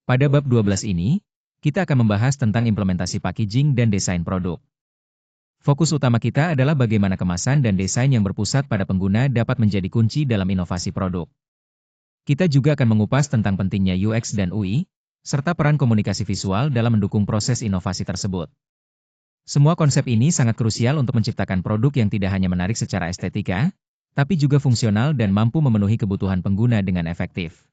Pada bab 12 ini, kita akan membahas tentang implementasi packaging dan desain produk. Fokus utama kita adalah bagaimana kemasan dan desain yang berpusat pada pengguna dapat menjadi kunci dalam inovasi produk. Kita juga akan mengupas tentang pentingnya UX dan UI, serta peran komunikasi visual dalam mendukung proses inovasi tersebut. Semua konsep ini sangat krusial untuk menciptakan produk yang tidak hanya menarik secara estetika, tapi juga fungsional dan mampu memenuhi kebutuhan pengguna dengan efektif.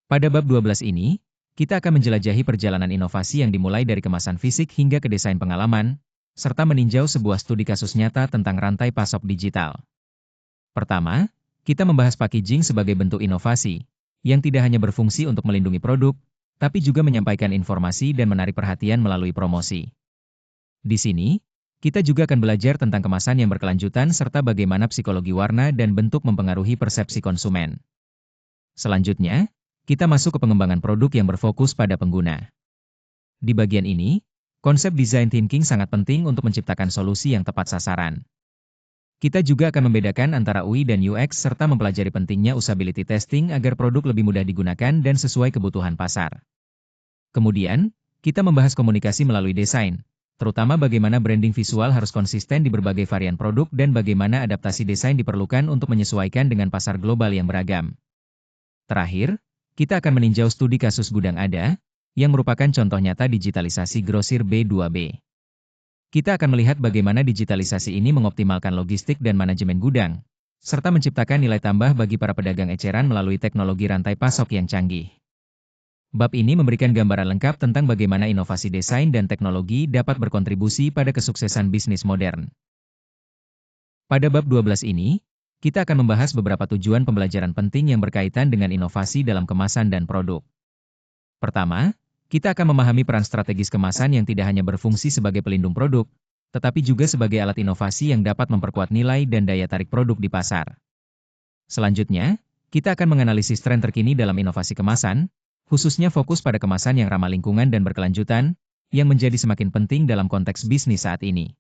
Pada bab 12 ini, kita akan menjelajahi perjalanan inovasi yang dimulai dari kemasan fisik hingga ke desain pengalaman, serta meninjau sebuah studi kasus nyata tentang rantai pasok digital. Pertama, kita membahas packaging sebagai bentuk inovasi, yang tidak hanya berfungsi untuk melindungi produk, tapi juga menyampaikan informasi dan menarik perhatian melalui promosi. Di sini, kita juga akan belajar tentang kemasan yang berkelanjutan serta bagaimana psikologi warna dan bentuk mempengaruhi persepsi konsumen. Selanjutnya, kita masuk ke pengembangan produk yang berfokus pada pengguna. Di bagian ini, konsep design thinking sangat penting untuk menciptakan solusi yang tepat sasaran. Kita juga akan membedakan antara UI dan UX serta mempelajari pentingnya usability testing agar produk lebih mudah digunakan dan sesuai kebutuhan pasar. Kemudian, kita membahas komunikasi melalui desain, terutama bagaimana branding visual harus konsisten di berbagai varian produk dan bagaimana adaptasi desain diperlukan untuk menyesuaikan dengan pasar global yang beragam. Terakhir, kita akan meninjau studi kasus Gudang Ada, yang merupakan contoh nyata digitalisasi grosir B2B. Kita akan melihat bagaimana digitalisasi ini mengoptimalkan logistik dan manajemen gudang, serta menciptakan nilai tambah bagi para pedagang eceran melalui teknologi rantai pasok yang canggih. Bab ini memberikan gambaran lengkap tentang bagaimana inovasi desain dan teknologi dapat berkontribusi pada kesuksesan bisnis modern. Pada bab 12 ini, kita akan membahas beberapa tujuan pembelajaran penting yang berkaitan dengan inovasi dalam kemasan dan produk. Pertama, kita akan memahami peran strategis kemasan yang tidak hanya berfungsi sebagai pelindung produk, tetapi juga sebagai alat inovasi yang dapat memperkuat nilai dan daya tarik produk di pasar. Selanjutnya, kita akan menganalisis tren terkini dalam inovasi kemasan, khususnya fokus pada kemasan yang ramah lingkungan dan berkelanjutan, yang menjadi semakin penting dalam konteks bisnis saat ini.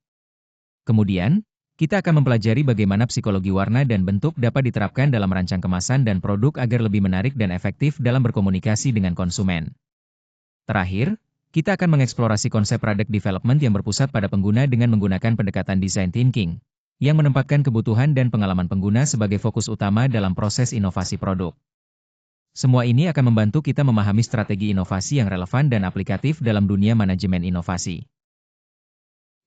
Kemudian, kita akan mempelajari bagaimana psikologi warna dan bentuk dapat diterapkan dalam merancang kemasan dan produk agar lebih menarik dan efektif dalam berkomunikasi dengan konsumen. Terakhir, kita akan mengeksplorasi konsep product development yang berpusat pada pengguna dengan menggunakan pendekatan design thinking, yang menempatkan kebutuhan dan pengalaman pengguna sebagai fokus utama dalam proses inovasi produk. Semua ini akan membantu kita memahami strategi inovasi yang relevan dan aplikatif dalam dunia manajemen inovasi.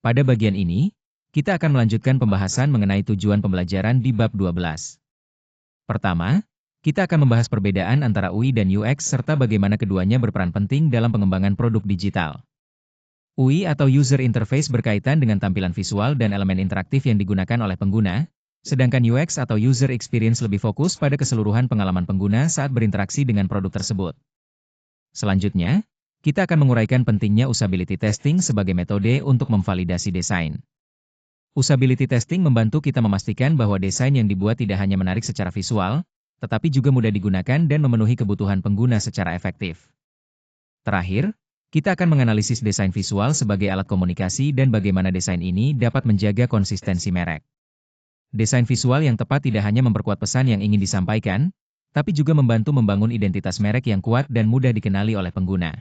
Pada bagian ini, kita akan melanjutkan pembahasan mengenai tujuan pembelajaran di bab 12. Pertama, kita akan membahas perbedaan antara UI dan UX serta bagaimana keduanya berperan penting dalam pengembangan produk digital. UI atau User Interface berkaitan dengan tampilan visual dan elemen interaktif yang digunakan oleh pengguna, sedangkan UX atau User Experience lebih fokus pada keseluruhan pengalaman pengguna saat berinteraksi dengan produk tersebut. Selanjutnya, kita akan menguraikan pentingnya usability testing sebagai metode untuk memvalidasi desain. Usability testing membantu kita memastikan bahwa desain yang dibuat tidak hanya menarik secara visual, tetapi juga mudah digunakan dan memenuhi kebutuhan pengguna secara efektif. Terakhir, kita akan menganalisis desain visual sebagai alat komunikasi dan bagaimana desain ini dapat menjaga konsistensi merek. Desain visual yang tepat tidak hanya memperkuat pesan yang ingin disampaikan, tapi juga membantu membangun identitas merek yang kuat dan mudah dikenali oleh pengguna.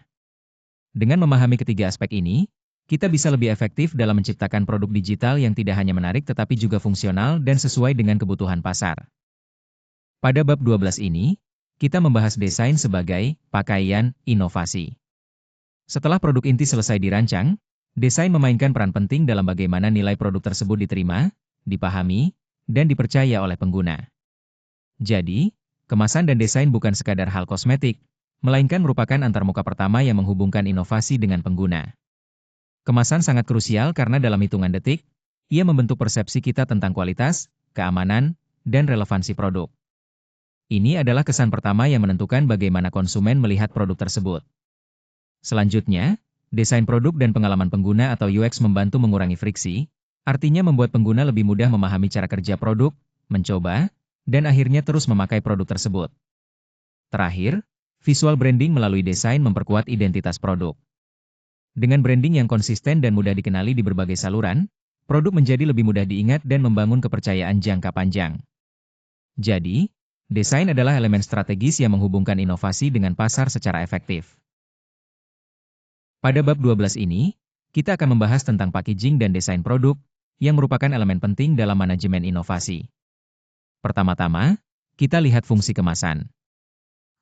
Dengan memahami ketiga aspek ini, kita bisa lebih efektif dalam menciptakan produk digital yang tidak hanya menarik tetapi juga fungsional dan sesuai dengan kebutuhan pasar. Pada bab 12 ini, kita membahas desain sebagai pakaian inovasi. Setelah produk inti selesai dirancang, desain memainkan peran penting dalam bagaimana nilai produk tersebut diterima, dipahami, dan dipercaya oleh pengguna. Jadi, kemasan dan desain bukan sekadar hal kosmetik, melainkan merupakan antarmuka pertama yang menghubungkan inovasi dengan pengguna. Kemasan sangat krusial karena dalam hitungan detik, ia membentuk persepsi kita tentang kualitas, keamanan, dan relevansi produk. Ini adalah kesan pertama yang menentukan bagaimana konsumen melihat produk tersebut. Selanjutnya, desain produk dan pengalaman pengguna atau UX membantu mengurangi friksi, artinya membuat pengguna lebih mudah memahami cara kerja produk, mencoba, dan akhirnya terus memakai produk tersebut. Terakhir, visual branding melalui desain memperkuat identitas produk. Dengan branding yang konsisten dan mudah dikenali di berbagai saluran, produk menjadi lebih mudah diingat dan membangun kepercayaan jangka panjang. Jadi, Desain adalah elemen strategis yang menghubungkan inovasi dengan pasar secara efektif. Pada bab 12 ini, kita akan membahas tentang packaging dan desain produk, yang merupakan elemen penting dalam manajemen inovasi. Pertama-tama, kita lihat fungsi kemasan.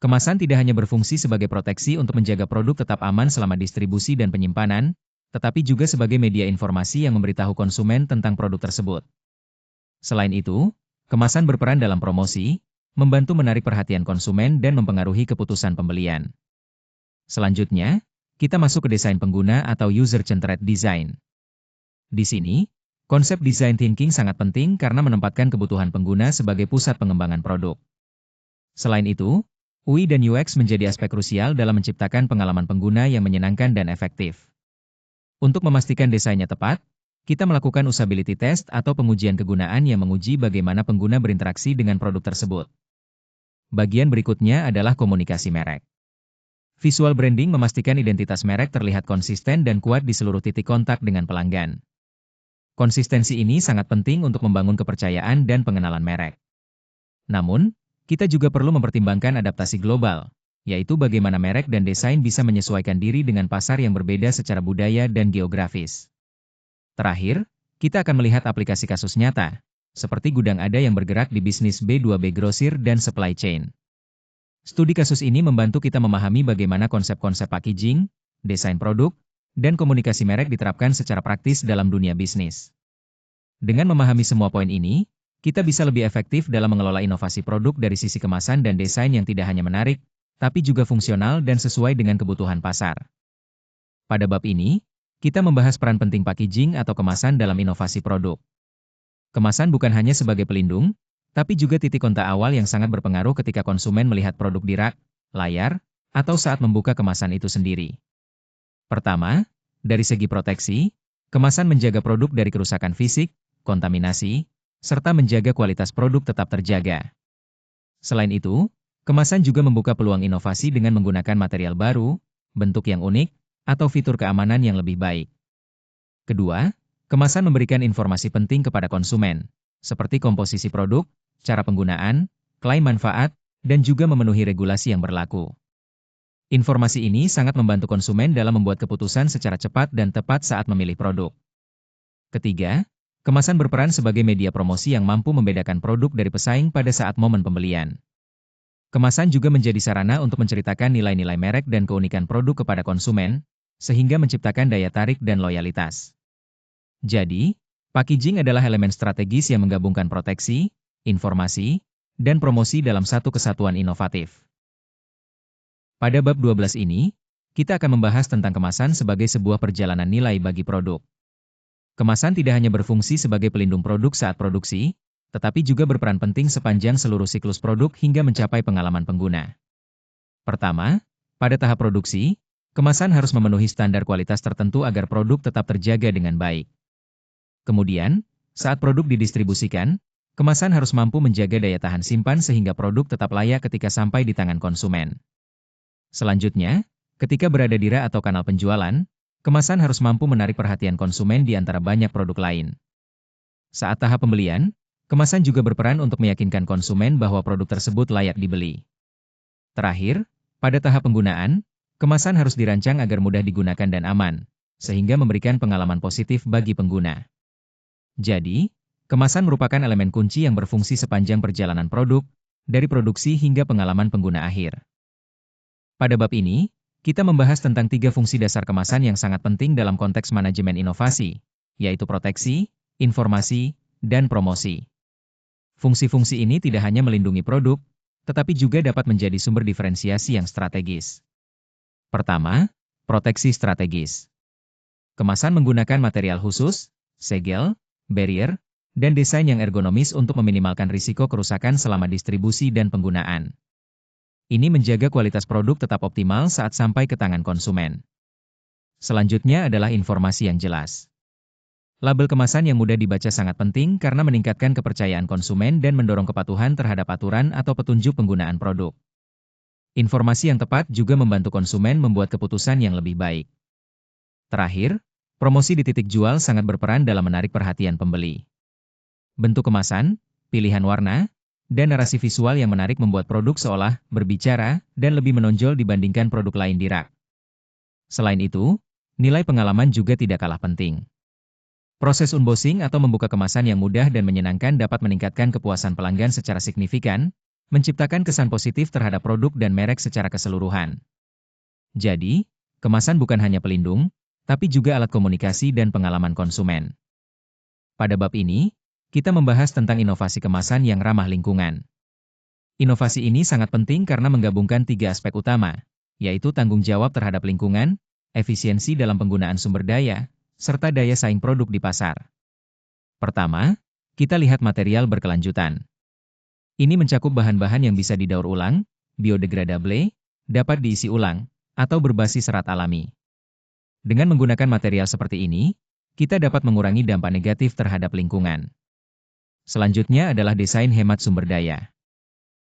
Kemasan tidak hanya berfungsi sebagai proteksi untuk menjaga produk tetap aman selama distribusi dan penyimpanan, tetapi juga sebagai media informasi yang memberitahu konsumen tentang produk tersebut. Selain itu, kemasan berperan dalam promosi, membantu menarik perhatian konsumen dan mempengaruhi keputusan pembelian. Selanjutnya, kita masuk ke desain pengguna atau user-centered design. Di sini, konsep design thinking sangat penting karena menempatkan kebutuhan pengguna sebagai pusat pengembangan produk. Selain itu, UI dan UX menjadi aspek krusial dalam menciptakan pengalaman pengguna yang menyenangkan dan efektif. Untuk memastikan desainnya tepat, kita melakukan usability test atau pengujian kegunaan yang menguji bagaimana pengguna berinteraksi dengan produk tersebut. Bagian berikutnya adalah komunikasi merek. Visual branding memastikan identitas merek terlihat konsisten dan kuat di seluruh titik kontak dengan pelanggan. Konsistensi ini sangat penting untuk membangun kepercayaan dan pengenalan merek. Namun, kita juga perlu mempertimbangkan adaptasi global, yaitu bagaimana merek dan desain bisa menyesuaikan diri dengan pasar yang berbeda secara budaya dan geografis. Terakhir, kita akan melihat aplikasi kasus nyata, seperti gudang ada yang bergerak di bisnis B2B grosir dan supply chain. Studi kasus ini membantu kita memahami bagaimana konsep-konsep packaging, desain produk, dan komunikasi merek diterapkan secara praktis dalam dunia bisnis. Dengan memahami semua poin ini, kita bisa lebih efektif dalam mengelola inovasi produk dari sisi kemasan dan desain yang tidak hanya menarik, tapi juga fungsional dan sesuai dengan kebutuhan pasar. Pada bab ini, kita membahas peran penting packaging atau kemasan dalam inovasi produk. Kemasan bukan hanya sebagai pelindung, tapi juga titik kontak awal yang sangat berpengaruh ketika konsumen melihat produk di rak, layar, atau saat membuka kemasan itu sendiri. Pertama, dari segi proteksi, kemasan menjaga produk dari kerusakan fisik, kontaminasi, serta menjaga kualitas produk tetap terjaga. Selain itu, kemasan juga membuka peluang inovasi dengan menggunakan material baru, bentuk yang unik, atau fitur keamanan yang lebih baik. Kedua, kemasan memberikan informasi penting kepada konsumen, seperti komposisi produk, cara penggunaan, klaim manfaat, dan juga memenuhi regulasi yang berlaku. Informasi ini sangat membantu konsumen dalam membuat keputusan secara cepat dan tepat saat memilih produk. Ketiga, kemasan berperan sebagai media promosi yang mampu membedakan produk dari pesaing pada saat momen pembelian. Kemasan juga menjadi sarana untuk menceritakan nilai-nilai merek dan keunikan produk kepada konsumen, sehingga menciptakan daya tarik dan loyalitas. Jadi, packaging adalah elemen strategis yang menggabungkan proteksi, informasi, dan promosi dalam satu kesatuan inovatif. Pada bab 12 ini, kita akan membahas tentang kemasan sebagai sebuah perjalanan nilai bagi produk. Kemasan tidak hanya berfungsi sebagai pelindung produk saat produksi, tetapi juga berperan penting sepanjang seluruh siklus produk hingga mencapai pengalaman pengguna. Pertama, pada tahap produksi, kemasan harus memenuhi standar kualitas tertentu agar produk tetap terjaga dengan baik. Kemudian, saat produk didistribusikan, kemasan harus mampu menjaga daya tahan simpan sehingga produk tetap layak ketika sampai di tangan konsumen. Selanjutnya, ketika berada di rak atau kanal penjualan, kemasan harus mampu menarik perhatian konsumen di antara banyak produk lain. Saat tahap pembelian, kemasan juga berperan untuk meyakinkan konsumen bahwa produk tersebut layak dibeli. Terakhir, pada tahap penggunaan, kemasan harus dirancang agar mudah digunakan dan aman, sehingga memberikan pengalaman positif bagi pengguna. Jadi, kemasan merupakan elemen kunci yang berfungsi sepanjang perjalanan produk, dari produksi hingga pengalaman pengguna akhir. Pada bab ini, kita membahas tentang 3 fungsi dasar kemasan yang sangat penting dalam konteks manajemen inovasi, yaitu proteksi, informasi, dan promosi. Fungsi-fungsi ini tidak hanya melindungi produk, tetapi juga dapat menjadi sumber diferensiasi yang strategis. Pertama, proteksi strategis. Kemasan menggunakan material khusus, segel, barrier, dan desain yang ergonomis untuk meminimalkan risiko kerusakan selama distribusi dan penggunaan. Ini menjaga kualitas produk tetap optimal saat sampai ke tangan konsumen. Selanjutnya adalah informasi yang jelas. Label kemasan yang mudah dibaca sangat penting karena meningkatkan kepercayaan konsumen dan mendorong kepatuhan terhadap aturan atau petunjuk penggunaan produk. Informasi yang tepat juga membantu konsumen membuat keputusan yang lebih baik. Terakhir, promosi di titik jual sangat berperan dalam menarik perhatian pembeli. Bentuk kemasan, pilihan warna, dan narasi visual yang menarik membuat produk seolah berbicara dan lebih menonjol dibandingkan produk lain di rak. Selain itu, nilai pengalaman juga tidak kalah penting. Proses unboxing atau membuka kemasan yang mudah dan menyenangkan dapat meningkatkan kepuasan pelanggan secara signifikan, menciptakan kesan positif terhadap produk dan merek secara keseluruhan. Jadi, kemasan bukan hanya pelindung, tapi juga alat komunikasi dan pengalaman konsumen. Pada bab ini, kita membahas tentang inovasi kemasan yang ramah lingkungan. Inovasi ini sangat penting karena menggabungkan 3 aspek utama, yaitu tanggung jawab terhadap lingkungan, efisiensi dalam penggunaan sumber daya, serta daya saing produk di pasar. Pertama, kita lihat material berkelanjutan. Ini mencakup bahan-bahan yang bisa didaur ulang, biodegradable, dapat diisi ulang, atau berbasis serat alami. Dengan menggunakan material seperti ini, kita dapat mengurangi dampak negatif terhadap lingkungan. Selanjutnya adalah desain hemat sumber daya.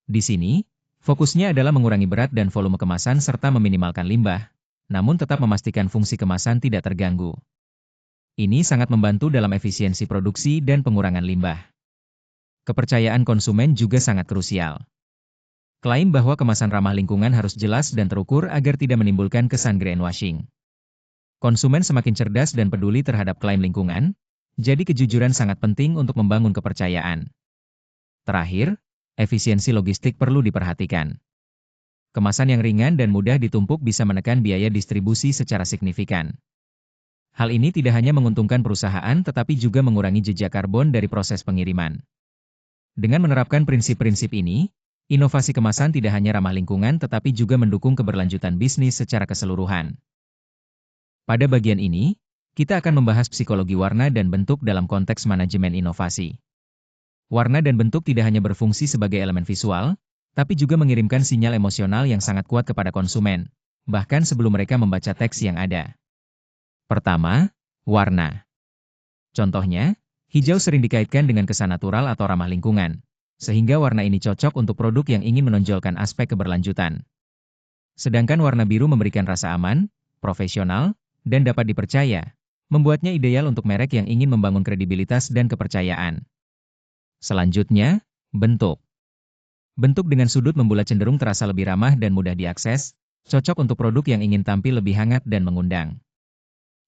Di sini, fokusnya adalah mengurangi berat dan volume kemasan serta meminimalkan limbah, namun tetap memastikan fungsi kemasan tidak terganggu. Ini sangat membantu dalam efisiensi produksi dan pengurangan limbah. Kepercayaan konsumen juga sangat krusial. Klaim bahwa kemasan ramah lingkungan harus jelas dan terukur agar tidak menimbulkan kesan greenwashing. Konsumen semakin cerdas dan peduli terhadap klaim lingkungan, jadi kejujuran sangat penting untuk membangun kepercayaan. Terakhir, efisiensi logistik perlu diperhatikan. Kemasan yang ringan dan mudah ditumpuk bisa menekan biaya distribusi secara signifikan. Hal ini tidak hanya menguntungkan perusahaan tetapi juga mengurangi jejak karbon dari proses pengiriman. Dengan menerapkan prinsip-prinsip ini, inovasi kemasan tidak hanya ramah lingkungan tetapi juga mendukung keberlanjutan bisnis secara keseluruhan. Pada bagian ini, kita akan membahas psikologi warna dan bentuk dalam konteks manajemen inovasi. Warna dan bentuk tidak hanya berfungsi sebagai elemen visual, tapi juga mengirimkan sinyal emosional yang sangat kuat kepada konsumen, bahkan sebelum mereka membaca teks yang ada. Pertama, warna. Contohnya, hijau sering dikaitkan dengan kesan natural atau ramah lingkungan, sehingga warna ini cocok untuk produk yang ingin menonjolkan aspek keberlanjutan. Sedangkan warna biru memberikan rasa aman, profesional, dan dapat dipercaya, membuatnya ideal untuk merek yang ingin membangun kredibilitas dan kepercayaan. Selanjutnya, bentuk. Bentuk dengan sudut membulat cenderung terasa lebih ramah dan mudah diakses, cocok untuk produk yang ingin tampil lebih hangat dan mengundang.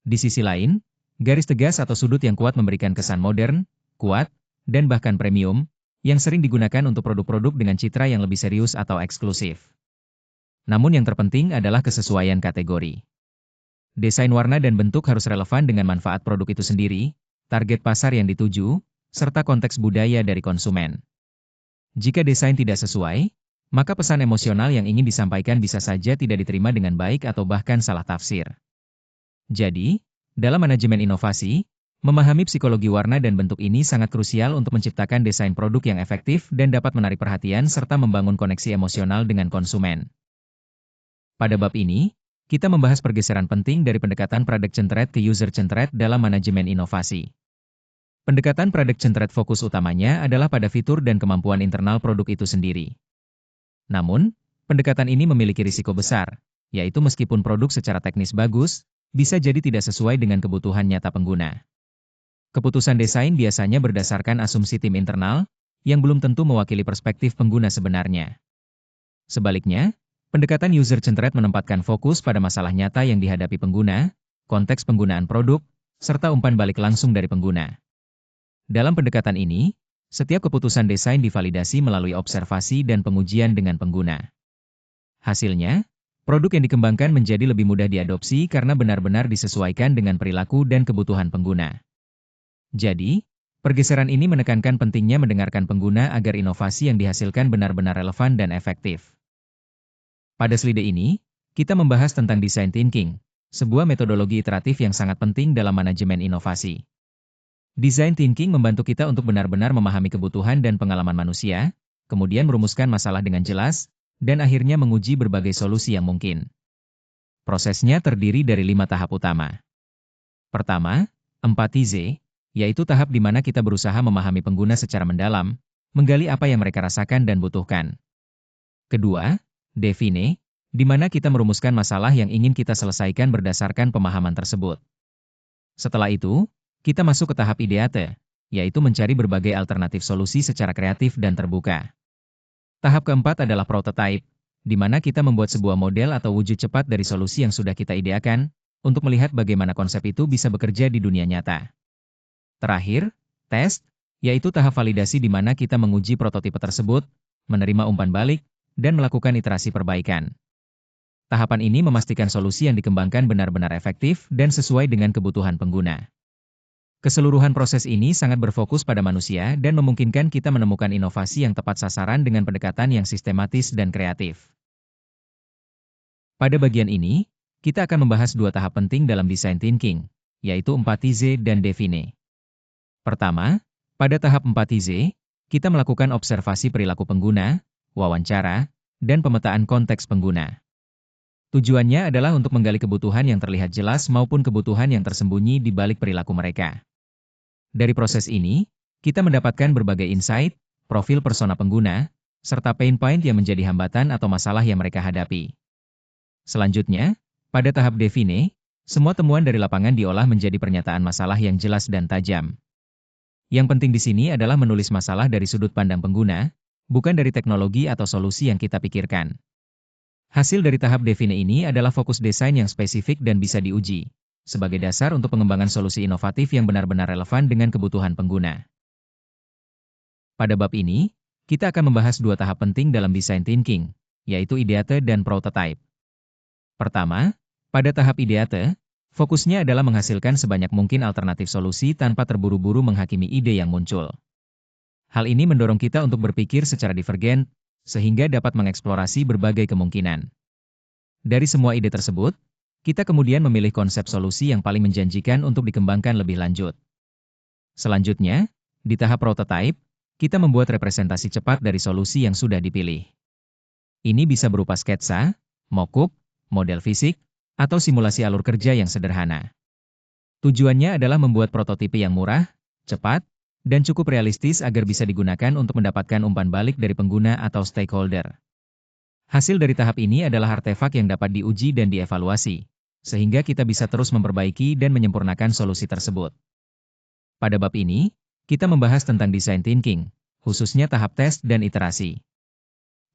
Di sisi lain, garis tegas atau sudut yang kuat memberikan kesan modern, kuat, dan bahkan premium, yang sering digunakan untuk produk-produk dengan citra yang lebih serius atau eksklusif. Namun yang terpenting adalah kesesuaian kategori. Desain warna dan bentuk harus relevan dengan manfaat produk itu sendiri, target pasar yang dituju, serta konteks budaya dari konsumen. Jika desain tidak sesuai, maka pesan emosional yang ingin disampaikan bisa saja tidak diterima dengan baik atau bahkan salah tafsir. Jadi, dalam manajemen inovasi, memahami psikologi warna dan bentuk ini sangat krusial untuk menciptakan desain produk yang efektif dan dapat menarik perhatian serta membangun koneksi emosional dengan konsumen. Pada bab ini, kita membahas pergeseran penting dari pendekatan product-centered ke user-centered dalam manajemen inovasi. Pendekatan product-centered fokus utamanya adalah pada fitur dan kemampuan internal produk itu sendiri. Namun, pendekatan ini memiliki risiko besar, yaitu meskipun produk secara teknis bagus, bisa jadi tidak sesuai dengan kebutuhan nyata pengguna. Keputusan desain biasanya berdasarkan asumsi tim internal, yang belum tentu mewakili perspektif pengguna sebenarnya. Sebaliknya, pendekatan user-centered menempatkan fokus pada masalah nyata yang dihadapi pengguna, konteks penggunaan produk, serta umpan balik langsung dari pengguna. Dalam pendekatan ini, setiap keputusan desain divalidasi melalui observasi dan pengujian dengan pengguna. Hasilnya, produk yang dikembangkan menjadi lebih mudah diadopsi karena benar-benar disesuaikan dengan perilaku dan kebutuhan pengguna. Jadi, pergeseran ini menekankan pentingnya mendengarkan pengguna agar inovasi yang dihasilkan benar-benar relevan dan efektif. Pada slide ini, kita membahas tentang design thinking, sebuah metodologi iteratif yang sangat penting dalam manajemen inovasi. Design thinking membantu kita untuk benar-benar memahami kebutuhan dan pengalaman manusia, kemudian merumuskan masalah dengan jelas, dan akhirnya menguji berbagai solusi yang mungkin. Prosesnya terdiri dari 5 tahap utama. Pertama, empatize, yaitu tahap di mana kita berusaha memahami pengguna secara mendalam, menggali apa yang mereka rasakan dan butuhkan. Kedua, define, di mana kita merumuskan masalah yang ingin kita selesaikan berdasarkan pemahaman tersebut. Setelah itu, kita masuk ke tahap ideate, yaitu mencari berbagai alternatif solusi secara kreatif dan terbuka. Tahap keempat adalah prototype, di mana kita membuat sebuah model atau wujud cepat dari solusi yang sudah kita ideakan, untuk melihat bagaimana konsep itu bisa bekerja di dunia nyata. Terakhir, test, yaitu tahap validasi di mana kita menguji prototipe tersebut, menerima umpan balik, dan melakukan iterasi perbaikan. Tahapan ini memastikan solusi yang dikembangkan benar-benar efektif dan sesuai dengan kebutuhan pengguna. Keseluruhan proses ini sangat berfokus pada manusia dan memungkinkan kita menemukan inovasi yang tepat sasaran dengan pendekatan yang sistematis dan kreatif. Pada bagian ini, kita akan membahas dua tahap penting dalam design thinking, yaitu empathize dan define. Pertama, pada tahap empathize, kita melakukan observasi perilaku pengguna, wawancara, dan pemetaan konteks pengguna. Tujuannya adalah untuk menggali kebutuhan yang terlihat jelas maupun kebutuhan yang tersembunyi di balik perilaku mereka. Dari proses ini, kita mendapatkan berbagai insight, profil persona pengguna, serta pain point yang menjadi hambatan atau masalah yang mereka hadapi. Selanjutnya, pada tahap define, semua temuan dari lapangan diolah menjadi pernyataan masalah yang jelas dan tajam. Yang penting di sini adalah menulis masalah dari sudut pandang pengguna, bukan dari teknologi atau solusi yang kita pikirkan. Hasil dari tahap define ini adalah fokus desain yang spesifik dan bisa diuji, sebagai dasar untuk pengembangan solusi inovatif yang benar-benar relevan dengan kebutuhan pengguna. Pada bab ini, kita akan membahas dua tahap penting dalam design thinking, yaitu ideate dan prototype. Pertama, pada tahap ideate, fokusnya adalah menghasilkan sebanyak mungkin alternatif solusi tanpa terburu-buru menghakimi ide yang muncul. Hal ini mendorong kita untuk berpikir secara divergen, sehingga dapat mengeksplorasi berbagai kemungkinan. Dari semua ide tersebut, kita kemudian memilih konsep solusi yang paling menjanjikan untuk dikembangkan lebih lanjut. Selanjutnya, di tahap prototype, kita membuat representasi cepat dari solusi yang sudah dipilih. Ini bisa berupa sketsa, mock-up, model fisik, atau simulasi alur kerja yang sederhana. Tujuannya adalah membuat prototipe yang murah, cepat, dan cukup realistis agar bisa digunakan untuk mendapatkan umpan balik dari pengguna atau stakeholder. Hasil dari tahap ini adalah artefak yang dapat diuji dan dievaluasi, sehingga kita bisa terus memperbaiki dan menyempurnakan solusi tersebut. Pada bab ini, kita membahas tentang design thinking, khususnya tahap tes dan iterasi.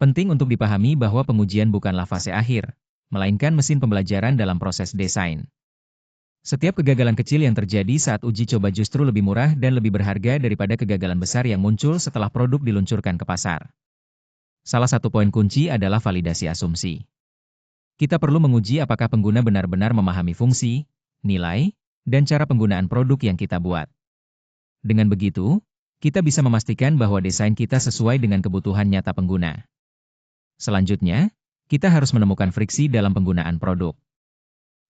Penting untuk dipahami bahwa pengujian bukanlah fase akhir, melainkan mesin pembelajaran dalam proses desain. Setiap kegagalan kecil yang terjadi saat uji coba justru lebih murah dan lebih berharga daripada kegagalan besar yang muncul setelah produk diluncurkan ke pasar. Salah satu poin kunci adalah validasi asumsi. Kita perlu menguji apakah pengguna benar-benar memahami fungsi, nilai, dan cara penggunaan produk yang kita buat. Dengan begitu, kita bisa memastikan bahwa desain kita sesuai dengan kebutuhan nyata pengguna. Selanjutnya, kita harus menemukan friksi dalam penggunaan produk.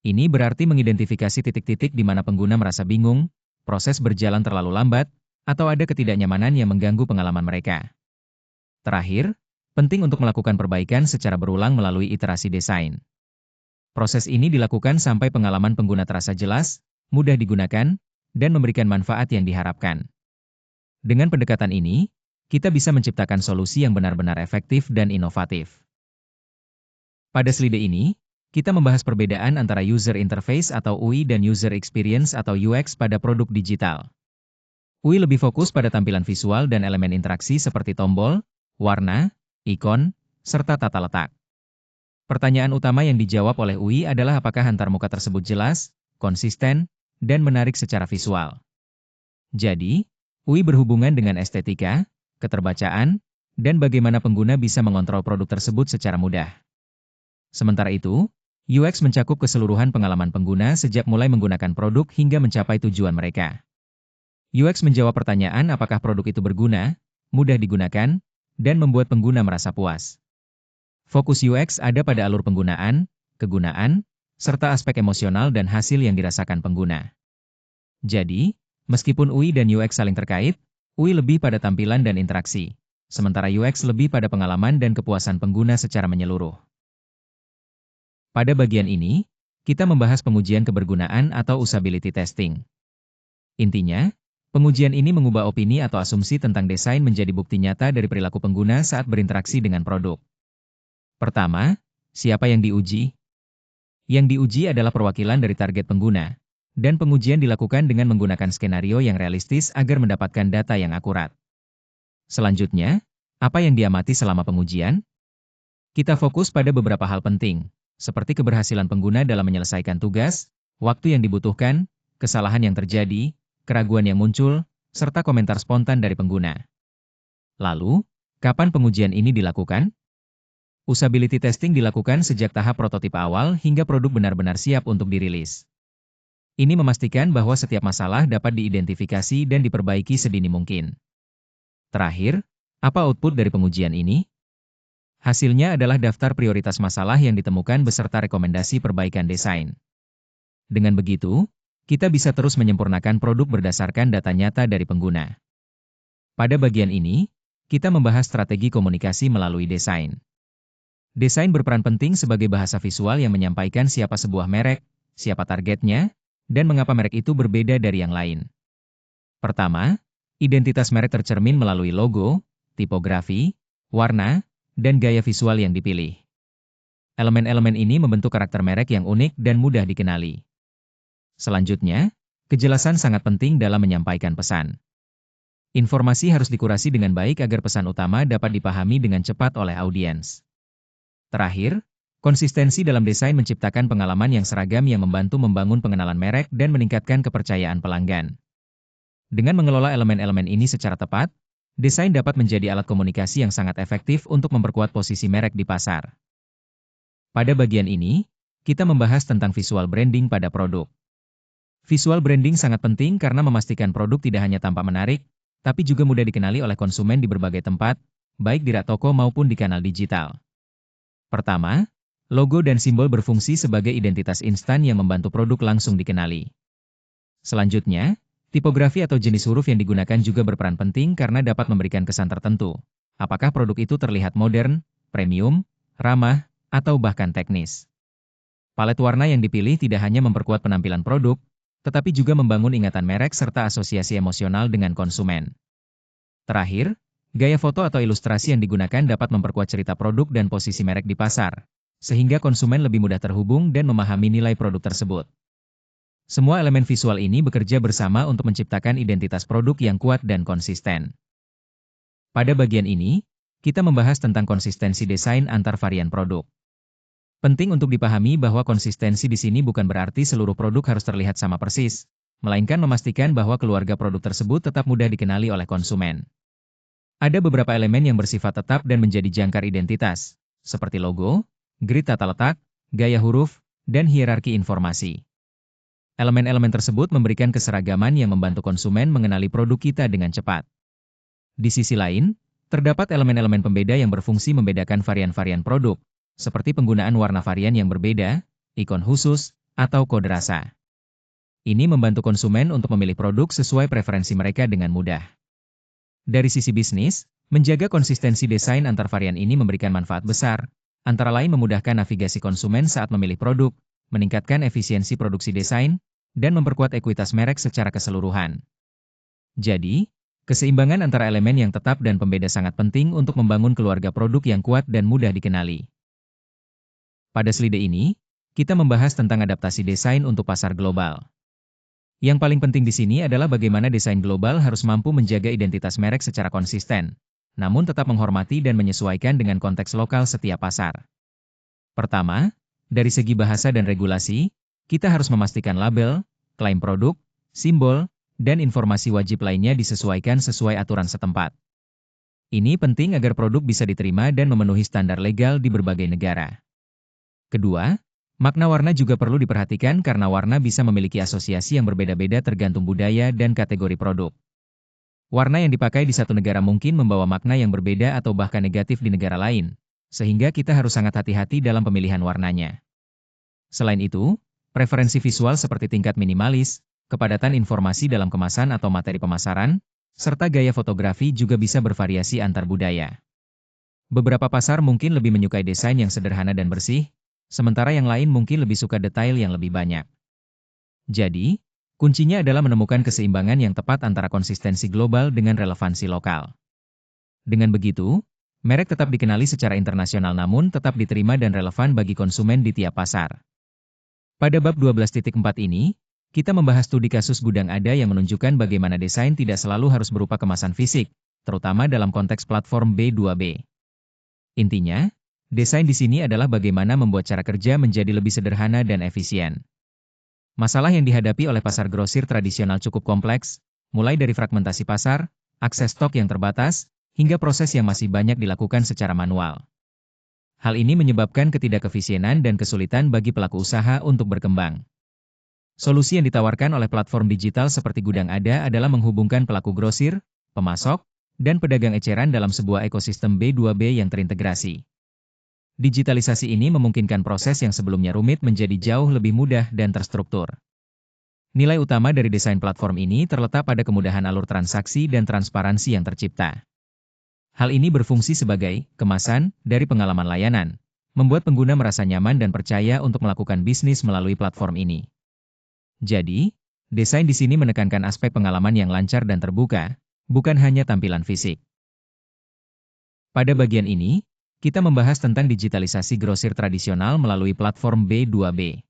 Ini berarti mengidentifikasi titik-titik di mana pengguna merasa bingung, proses berjalan terlalu lambat, atau ada ketidaknyamanan yang mengganggu pengalaman mereka. Terakhir, penting untuk melakukan perbaikan secara berulang melalui iterasi desain. Proses ini dilakukan sampai pengalaman pengguna terasa jelas, mudah digunakan, dan memberikan manfaat yang diharapkan. Dengan pendekatan ini, kita bisa menciptakan solusi yang benar-benar efektif dan inovatif. Pada slide ini, kita membahas perbedaan antara user interface atau UI dan user experience atau UX pada produk digital. UI lebih fokus pada tampilan visual dan elemen interaksi seperti tombol, warna, ikon, serta tata letak. Pertanyaan utama yang dijawab oleh UI adalah apakah antarmuka tersebut jelas, konsisten, dan menarik secara visual. Jadi, UI berhubungan dengan estetika, keterbacaan, dan bagaimana pengguna bisa mengontrol produk tersebut secara mudah. Sementara itu, UX mencakup keseluruhan pengalaman pengguna sejak mulai menggunakan produk hingga mencapai tujuan mereka. UX menjawab pertanyaan apakah produk itu berguna, mudah digunakan, dan membuat pengguna merasa puas. Fokus UX ada pada alur penggunaan, kegunaan, serta aspek emosional dan hasil yang dirasakan pengguna. Jadi, meskipun UI dan UX saling terkait, UI lebih pada tampilan dan interaksi, sementara UX lebih pada pengalaman dan kepuasan pengguna secara menyeluruh. Pada bagian ini, kita membahas pengujian kebergunaan atau usability testing. Intinya, pengujian ini mengubah opini atau asumsi tentang desain menjadi bukti nyata dari perilaku pengguna saat berinteraksi dengan produk. Pertama, siapa yang diuji? Yang diuji adalah perwakilan dari target pengguna, dan pengujian dilakukan dengan menggunakan skenario yang realistis agar mendapatkan data yang akurat. Selanjutnya, apa yang diamati selama pengujian? Kita fokus pada beberapa hal penting, seperti keberhasilan pengguna dalam menyelesaikan tugas, waktu yang dibutuhkan, kesalahan yang terjadi, keraguan yang muncul, serta komentar spontan dari pengguna. Lalu, kapan pengujian ini dilakukan? Usability testing dilakukan sejak tahap prototip awal hingga produk benar-benar siap untuk dirilis. Ini memastikan bahwa setiap masalah dapat diidentifikasi dan diperbaiki sedini mungkin. Terakhir, apa output dari pengujian ini? Hasilnya adalah daftar prioritas masalah yang ditemukan beserta rekomendasi perbaikan desain. Dengan begitu, kita bisa terus menyempurnakan produk berdasarkan data nyata dari pengguna. Pada bagian ini, kita membahas strategi komunikasi melalui desain. Desain berperan penting sebagai bahasa visual yang menyampaikan siapa sebuah merek, siapa targetnya, dan mengapa merek itu berbeda dari yang lain. Pertama, identitas merek tercermin melalui logo, tipografi, warna, dan gaya visual yang dipilih. Elemen-elemen ini membentuk karakter merek yang unik dan mudah dikenali. Selanjutnya, kejelasan sangat penting dalam menyampaikan pesan. Informasi harus dikurasi dengan baik agar pesan utama dapat dipahami dengan cepat oleh audiens. Terakhir, konsistensi dalam desain menciptakan pengalaman yang seragam yang membantu membangun pengenalan merek dan meningkatkan kepercayaan pelanggan. Dengan mengelola elemen-elemen ini secara tepat, desain dapat menjadi alat komunikasi yang sangat efektif untuk memperkuat posisi merek di pasar. Pada bagian ini, kita membahas tentang visual branding pada produk. Visual branding sangat penting karena memastikan produk tidak hanya tampak menarik, tapi juga mudah dikenali oleh konsumen di berbagai tempat, baik di rak toko maupun di kanal digital. Pertama, logo dan simbol berfungsi sebagai identitas instan yang membantu produk langsung dikenali. Selanjutnya, tipografi atau jenis huruf yang digunakan juga berperan penting karena dapat memberikan kesan tertentu. Apakah produk itu terlihat modern, premium, ramah, atau bahkan teknis. Palet warna yang dipilih tidak hanya memperkuat penampilan produk, tetapi juga membangun ingatan merek serta asosiasi emosional dengan konsumen. Terakhir, gaya foto atau ilustrasi yang digunakan dapat memperkuat cerita produk dan posisi merek di pasar, sehingga konsumen lebih mudah terhubung dan memahami nilai produk tersebut. Semua elemen visual ini bekerja bersama untuk menciptakan identitas produk yang kuat dan konsisten. Pada bagian ini, kita membahas tentang konsistensi desain antar varian produk. Penting untuk dipahami bahwa konsistensi di sini bukan berarti seluruh produk harus terlihat sama persis, melainkan memastikan bahwa keluarga produk tersebut tetap mudah dikenali oleh konsumen. Ada beberapa elemen yang bersifat tetap dan menjadi jangkar identitas, seperti logo, grid tata letak, gaya huruf, dan hierarki informasi. Elemen-elemen tersebut memberikan keseragaman yang membantu konsumen mengenali produk kita dengan cepat. Di sisi lain, terdapat elemen-elemen pembeda yang berfungsi membedakan varian-varian produk, seperti penggunaan warna varian yang berbeda, ikon khusus, atau kode rasa. Ini membantu konsumen untuk memilih produk sesuai preferensi mereka dengan mudah. Dari sisi bisnis, menjaga konsistensi desain antar varian ini memberikan manfaat besar, antara lain memudahkan navigasi konsumen saat memilih produk, meningkatkan efisiensi produksi desain, dan memperkuat ekuitas merek secara keseluruhan. Jadi, keseimbangan antara elemen yang tetap dan pembeda sangat penting untuk membangun keluarga produk yang kuat dan mudah dikenali. Pada slide ini, kita membahas tentang adaptasi desain untuk pasar global. Yang paling penting di sini adalah bagaimana desain global harus mampu menjaga identitas merek secara konsisten, namun tetap menghormati dan menyesuaikan dengan konteks lokal setiap pasar. Pertama, dari segi bahasa dan regulasi, kita harus memastikan label, klaim produk, simbol, dan informasi wajib lainnya disesuaikan sesuai aturan setempat. Ini penting agar produk bisa diterima dan memenuhi standar legal di berbagai negara. Kedua, makna warna juga perlu diperhatikan karena warna bisa memiliki asosiasi yang berbeda-beda tergantung budaya dan kategori produk. Warna yang dipakai di satu negara mungkin membawa makna yang berbeda atau bahkan negatif di negara lain, sehingga kita harus sangat hati-hati dalam pemilihan warnanya. Selain itu, preferensi visual seperti tingkat minimalis, kepadatan informasi dalam kemasan atau materi pemasaran, serta gaya fotografi juga bisa bervariasi antar budaya. Beberapa pasar mungkin lebih menyukai desain yang sederhana dan bersih, sementara yang lain mungkin lebih suka detail yang lebih banyak. Jadi, kuncinya adalah menemukan keseimbangan yang tepat antara konsistensi global dengan relevansi lokal. Dengan begitu, merek tetap dikenali secara internasional namun tetap diterima dan relevan bagi konsumen di tiap pasar. Pada bab 12.4 ini, kita membahas studi kasus gudang ada yang menunjukkan bagaimana desain tidak selalu harus berupa kemasan fisik, terutama dalam konteks platform B2B. Intinya, desain di sini adalah bagaimana membuat cara kerja menjadi lebih sederhana dan efisien. Masalah yang dihadapi oleh pasar grosir tradisional cukup kompleks, mulai dari fragmentasi pasar, akses stok yang terbatas, hingga proses yang masih banyak dilakukan secara manual. Hal ini menyebabkan ketidakefisienan dan kesulitan bagi pelaku usaha untuk berkembang. Solusi yang ditawarkan oleh platform digital seperti Gudang Ada adalah menghubungkan pelaku grosir, pemasok, dan pedagang eceran dalam sebuah ekosistem B2B yang terintegrasi. Digitalisasi ini memungkinkan proses yang sebelumnya rumit menjadi jauh lebih mudah dan terstruktur. Nilai utama dari desain platform ini terletak pada kemudahan alur transaksi dan transparansi yang tercipta. Hal ini berfungsi sebagai kemasan dari pengalaman layanan, membuat pengguna merasa nyaman dan percaya untuk melakukan bisnis melalui platform ini. Jadi, desain di sini menekankan aspek pengalaman yang lancar dan terbuka, bukan hanya tampilan fisik. Pada bagian ini, kita membahas tentang digitalisasi grosir tradisional melalui platform B2B.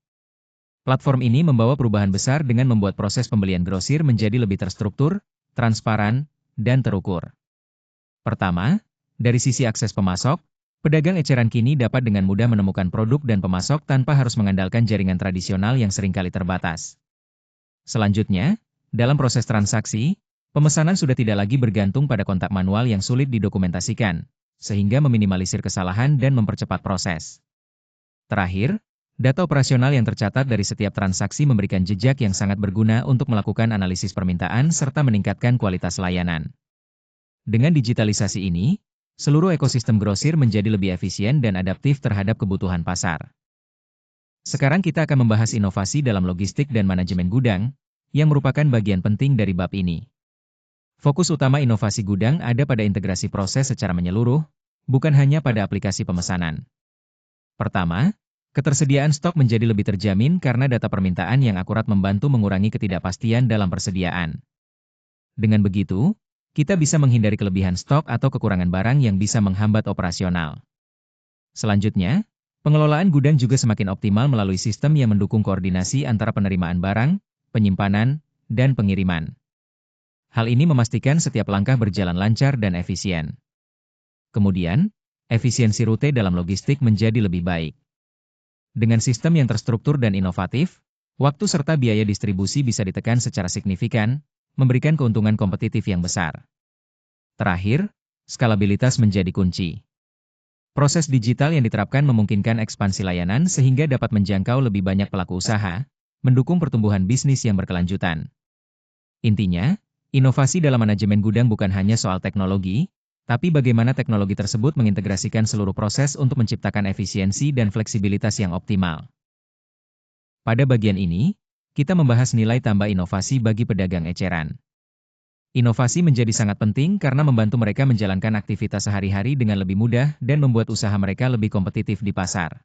Platform ini membawa perubahan besar dengan membuat proses pembelian grosir menjadi lebih terstruktur, transparan, dan terukur. Pertama, dari sisi akses pemasok, pedagang eceran kini dapat dengan mudah menemukan produk dan pemasok tanpa harus mengandalkan jaringan tradisional yang seringkali terbatas. Selanjutnya, dalam proses transaksi, pemesanan sudah tidak lagi bergantung pada kontak manual yang sulit didokumentasikan, sehingga meminimalisir kesalahan dan mempercepat proses. Terakhir, data operasional yang tercatat dari setiap transaksi memberikan jejak yang sangat berguna untuk melakukan analisis permintaan serta meningkatkan kualitas layanan. Dengan digitalisasi ini, seluruh ekosistem grosir menjadi lebih efisien dan adaptif terhadap kebutuhan pasar. Sekarang kita akan membahas inovasi dalam logistik dan manajemen gudang, yang merupakan bagian penting dari bab ini. Fokus utama inovasi gudang ada pada integrasi proses secara menyeluruh, bukan hanya pada aplikasi pemesanan. Pertama, ketersediaan stok menjadi lebih terjamin karena data permintaan yang akurat membantu mengurangi ketidakpastian dalam persediaan. Dengan begitu, kita bisa menghindari kelebihan stok atau kekurangan barang yang bisa menghambat operasional. Selanjutnya, pengelolaan gudang juga semakin optimal melalui sistem yang mendukung koordinasi antara penerimaan barang, penyimpanan, dan pengiriman. Hal ini memastikan setiap langkah berjalan lancar dan efisien. Kemudian, efisiensi rute dalam logistik menjadi lebih baik. Dengan sistem yang terstruktur dan inovatif, waktu serta biaya distribusi bisa ditekan secara signifikan, memberikan keuntungan kompetitif yang besar. Terakhir, skalabilitas menjadi kunci. Proses digital yang diterapkan memungkinkan ekspansi layanan sehingga dapat menjangkau lebih banyak pelaku usaha, mendukung pertumbuhan bisnis yang berkelanjutan. Intinya, inovasi dalam manajemen gudang bukan hanya soal teknologi, tapi bagaimana teknologi tersebut mengintegrasikan seluruh proses untuk menciptakan efisiensi dan fleksibilitas yang optimal. Pada bagian ini, kita membahas nilai tambah inovasi bagi pedagang eceran. Inovasi menjadi sangat penting karena membantu mereka menjalankan aktivitas sehari-hari dengan lebih mudah dan membuat usaha mereka lebih kompetitif di pasar.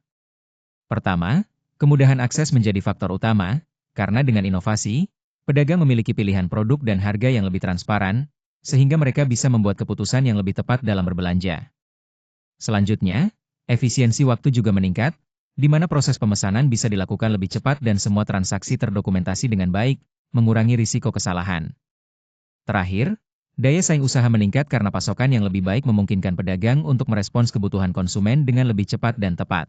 Pertama, kemudahan akses menjadi faktor utama, karena dengan inovasi, pedagang memiliki pilihan produk dan harga yang lebih transparan, sehingga mereka bisa membuat keputusan yang lebih tepat dalam berbelanja. Selanjutnya, efisiensi waktu juga meningkat, di mana proses pemesanan bisa dilakukan lebih cepat dan semua transaksi terdokumentasi dengan baik, mengurangi risiko kesalahan. Terakhir, daya saing usaha meningkat karena pasokan yang lebih baik memungkinkan pedagang untuk merespons kebutuhan konsumen dengan lebih cepat dan tepat.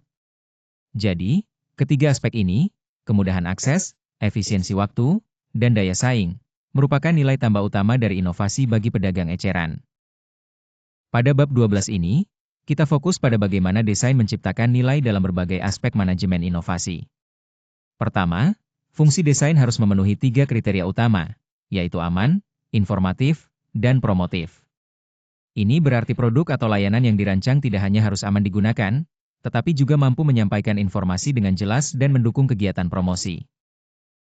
Jadi, ketiga aspek ini, kemudahan akses, efisiensi waktu, dan daya saing, merupakan nilai tambah utama dari inovasi bagi pedagang eceran. Pada bab 12 ini, kita fokus pada bagaimana desain menciptakan nilai dalam berbagai aspek manajemen inovasi. Pertama, fungsi desain harus memenuhi 3 kriteria utama, yaitu aman, informatif, dan promotif. Ini berarti produk atau layanan yang dirancang tidak hanya harus aman digunakan, tetapi juga mampu menyampaikan informasi dengan jelas dan mendukung kegiatan promosi.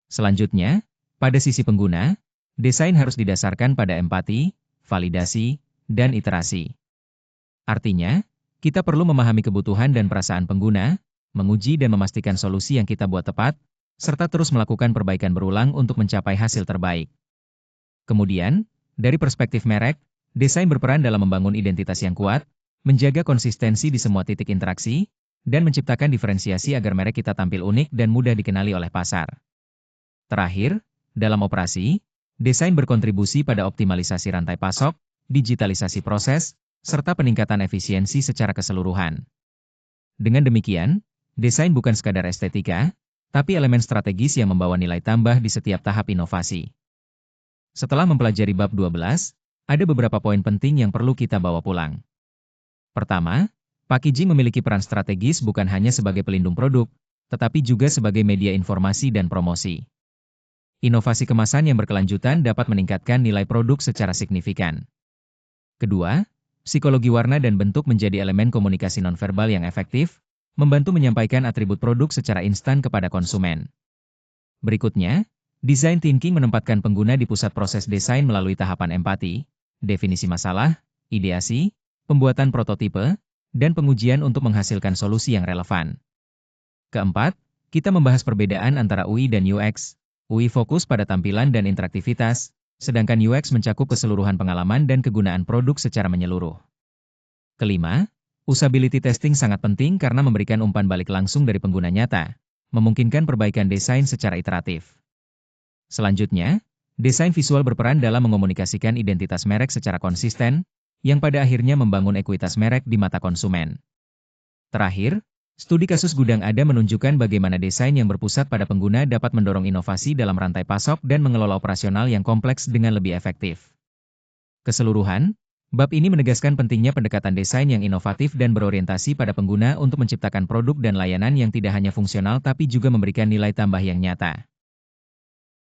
Selanjutnya, pada sisi pengguna, desain harus didasarkan pada empati, validasi, dan iterasi. Artinya, kita perlu memahami kebutuhan dan perasaan pengguna, menguji dan memastikan solusi yang kita buat tepat, serta terus melakukan perbaikan berulang untuk mencapai hasil terbaik. Kemudian, dari perspektif merek, desain berperan dalam membangun identitas yang kuat, menjaga konsistensi di semua titik interaksi, dan menciptakan diferensiasi agar merek kita tampil unik dan mudah dikenali oleh pasar. Terakhir, dalam operasi, desain berkontribusi pada optimalisasi rantai pasok, digitalisasi proses, serta peningkatan efisiensi secara keseluruhan. Dengan demikian, desain bukan sekadar estetika, tapi elemen strategis yang membawa nilai tambah di setiap tahap inovasi. Setelah mempelajari bab 12, ada beberapa poin penting yang perlu kita bawa pulang. Pertama, packaging memiliki peran strategis bukan hanya sebagai pelindung produk, tetapi juga sebagai media informasi dan promosi. Inovasi kemasan yang berkelanjutan dapat meningkatkan nilai produk secara signifikan. Kedua, psikologi warna dan bentuk menjadi elemen komunikasi nonverbal yang efektif, membantu menyampaikan atribut produk secara instan kepada konsumen. Berikutnya, design thinking menempatkan pengguna di pusat proses desain melalui tahapan empati, definisi masalah, ideasi, pembuatan prototipe, dan pengujian untuk menghasilkan solusi yang relevan. Keempat, kita membahas perbedaan antara UI dan UX. UI fokus pada tampilan dan interaktivitas, sedangkan UX mencakup keseluruhan pengalaman dan kegunaan produk secara menyeluruh. Kelima, usability testing sangat penting karena memberikan umpan balik langsung dari pengguna nyata, memungkinkan perbaikan desain secara iteratif. Selanjutnya, desain visual berperan dalam mengomunikasikan identitas merek secara konsisten, yang pada akhirnya membangun ekuitas merek di mata konsumen. Terakhir, studi kasus gudang ADA menunjukkan bagaimana desain yang berpusat pada pengguna dapat mendorong inovasi dalam rantai pasok dan mengelola operasional yang kompleks dengan lebih efektif. Keseluruhan, bab ini menegaskan pentingnya pendekatan desain yang inovatif dan berorientasi pada pengguna untuk menciptakan produk dan layanan yang tidak hanya fungsional tapi juga memberikan nilai tambah yang nyata.